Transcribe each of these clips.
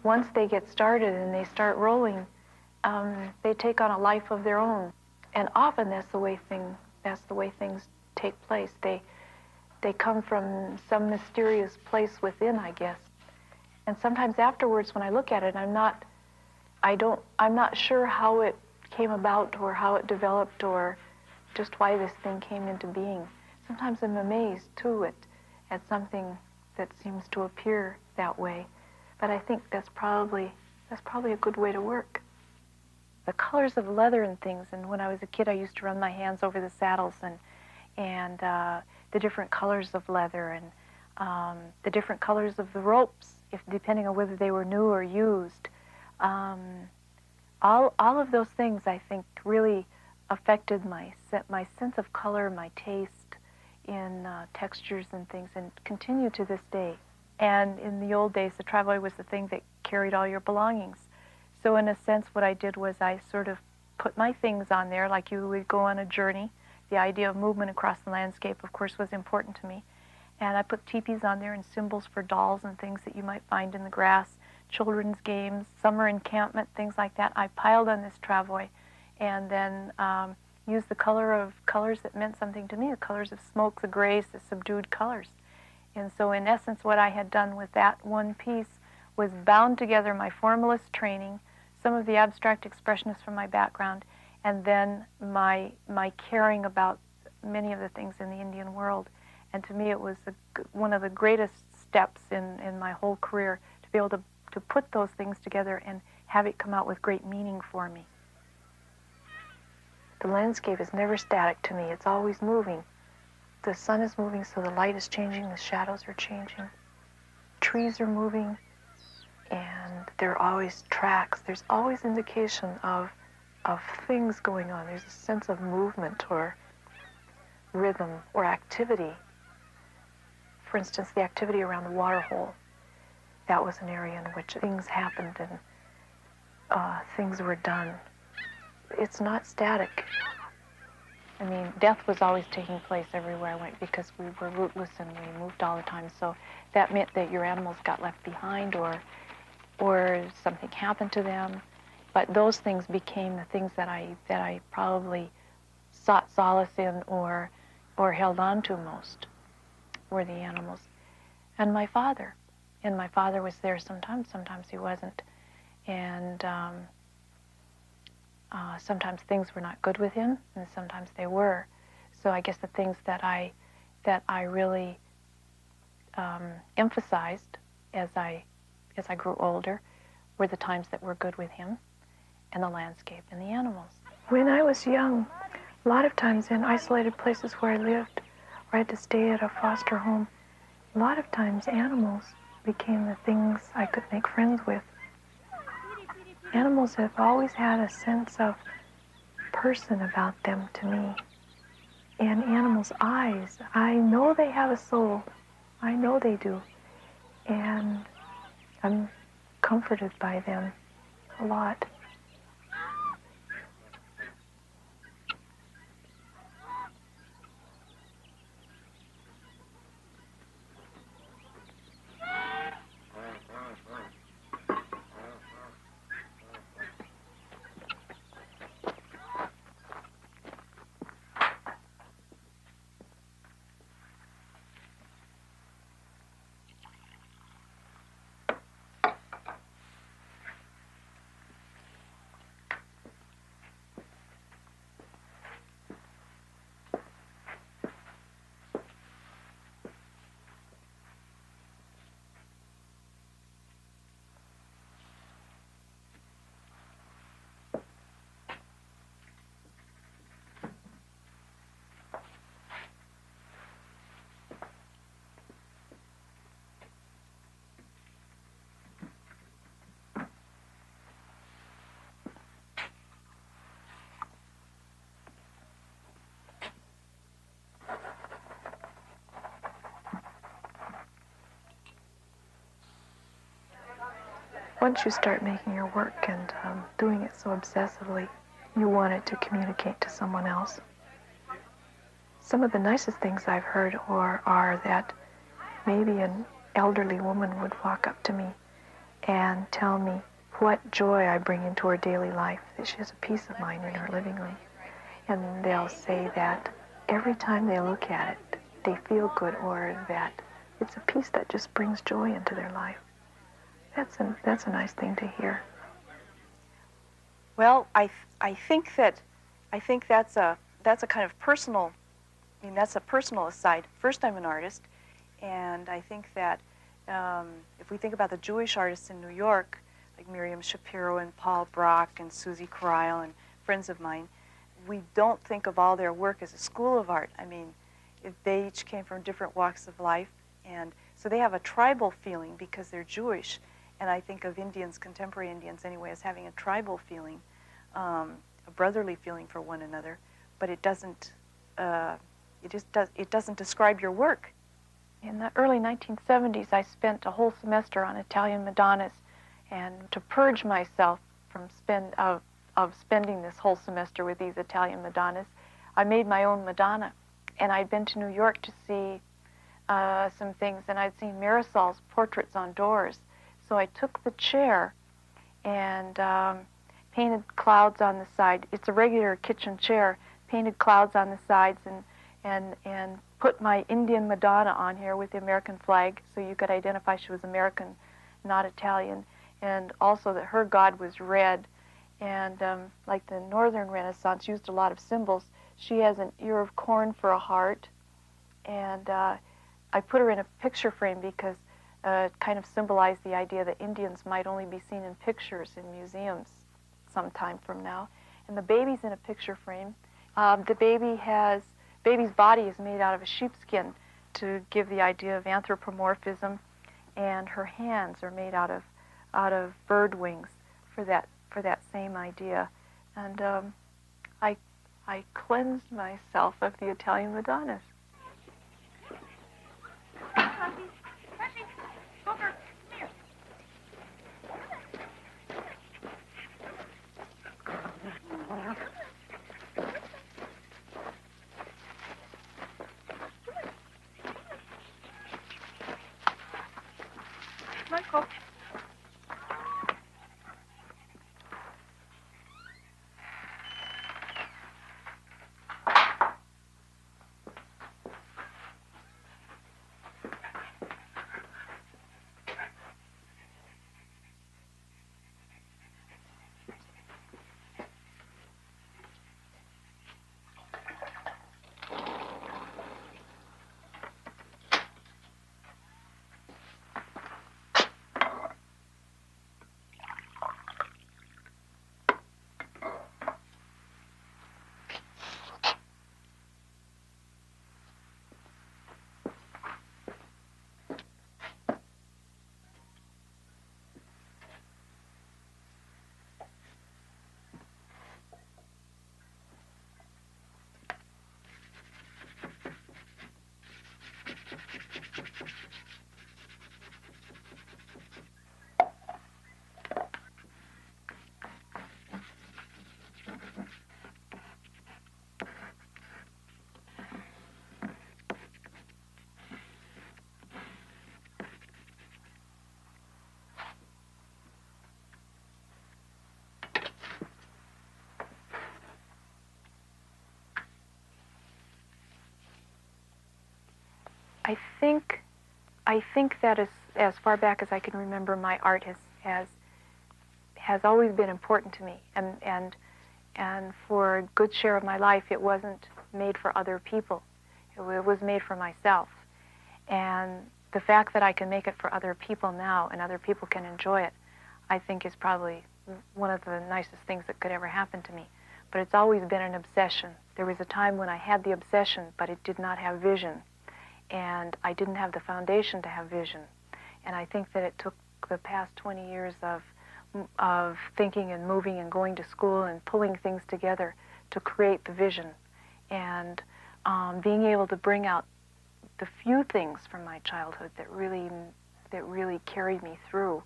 once they get started and they start rolling, they take on a life of their own. And often that's the way things take place. They come from some mysterious place within, I guess. And sometimes afterwards, when I look at it, I'm not sure how it came about or how it developed or just why this thing came into being. Sometimes I'm amazed too at something that seems to appear that way. But I think that's probably a good way to work. The colors of leather and things, and when I was a kid I used to run my hands over the saddles and the different colors of leather and the different colors of the ropes, depending on whether they were new or used. All of those things, I think, really affected my sense of color, my taste in textures and things, and continue to this day. And in the old days, the travois was the thing that carried all your belongings. So in a sense, what I did was I sort of put my things on there, like you would go on a journey. The idea of movement across the landscape, of course, was important to me. And I put teepees on there and symbols for dolls and things that you might find in the grass, children's games, summer encampment, things like that. I piled on this travois and then used the colors that meant something to me, the colors of smoke, the grays, the subdued colors. And so in essence, what I had done with that one piece was bound together my formalist training, some of the abstract expressionists from my background, and then my caring about many of the things in the Indian world. And to me, it was one of the greatest steps in my whole career to be able to put those things together and have it come out with great meaning for me. The landscape is never static to me. It's always moving. The sun is moving, so the light is changing, the shadows are changing. Trees are moving, and there are always tracks. There's always indication of things going on. There's a sense of movement or rhythm or activity. For instance, the activity around the water hole. That was an area in which things happened and things were done. It's not static. I mean, death was always taking place everywhere I went because we were rootless and we moved all the time. So that meant that your animals got left behind or something happened to them. But those things became the things that I probably sought solace in or held on to most, were the animals. And my father. And my father was there sometimes he wasn't. And sometimes things were not good with him, and sometimes they were. So I guess the things that I really emphasized as I grew older were the times that were good with him, and the landscape and the animals. When I was young, a lot of times in isolated places where I lived, or I had to stay at a foster home, a lot of times animals became the things I could make friends with. Animals have always had a sense of person about them to me. And animals' eyes, I know they have a soul. I know they do. And I'm comforted by them a lot. Once you start making your work and doing it so obsessively, you want it to communicate to someone else. Some of the nicest things I've heard are that maybe an elderly woman would walk up to me and tell me what joy I bring into her daily life, that she has a peace of mind in her living room. And they'll say that every time they look at it, they feel good, or that it's a piece that just brings joy into their life. That's a nice thing to hear. Well, I think that's a kind of personal. I mean, that's a personal aside. First, I'm an artist, and I think that if we think about the Jewish artists in New York, like Miriam Shapiro and Paul Brock and Susie Carlisle and friends of mine, we don't think of all their work as a school of art. I mean, they each came from different walks of life, and so they have a tribal feeling because they're Jewish. And I think of Indians, contemporary Indians anyway, as having a tribal feeling, a brotherly feeling for one another. But it doesn't. It doesn't describe your work. In the early 1970s, I spent a whole semester on Italian Madonnas, and to purge myself from spending this whole semester with these Italian Madonnas, I made my own Madonna. And I'd been to New York to see some things, and I'd seen Marisol's portraits on doors. So I took the chair and painted clouds on the side. It's a regular kitchen chair, painted clouds on the sides, and put my Indian Madonna on here with the American flag, so you could identify she was American, not Italian, and also that her god was red. And like the Northern Renaissance used a lot of symbols, she has an ear of corn for a heart. And I put her in a picture frame because it kind of symbolized the idea that Indians might only be seen in pictures in museums sometime from now. And the baby's in a picture frame. The baby's body is made out of a sheepskin to give the idea of anthropomorphism, and her hands are made out of bird wings for that same idea. And I cleansed myself of the Italian Madonnas. Michael. I think that as far back as I can remember, my art has always been important to me, and for a good share of my life, it wasn't made for other people. It was made for myself. And the fact that I can make it for other people now and other people can enjoy it, I think is probably one of the nicest things that could ever happen to me. But it's always been an obsession. There was a time when I had the obsession, but it did not have vision. And I didn't have the foundation to have vision. And I think that it took the past 20 years of thinking and moving and going to school and pulling things together to create the vision. And being able to bring out the few things from my childhood that really carried me through,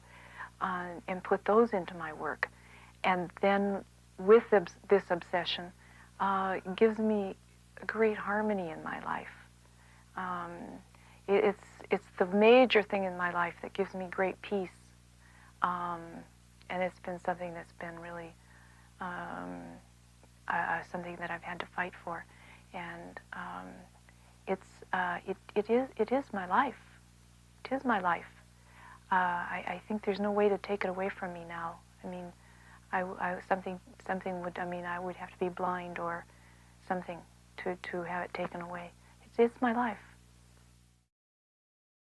and put those into my work. And then with this obsession, it gives me a great harmony in my life. It's the major thing in my life that gives me great peace. And it's been something that's been really something that I've had to fight for, and it is my life. It is my life. I think there's no way to take it away from me now. I mean, something would. I mean, I would have to be blind or something to have it taken away. It's my life.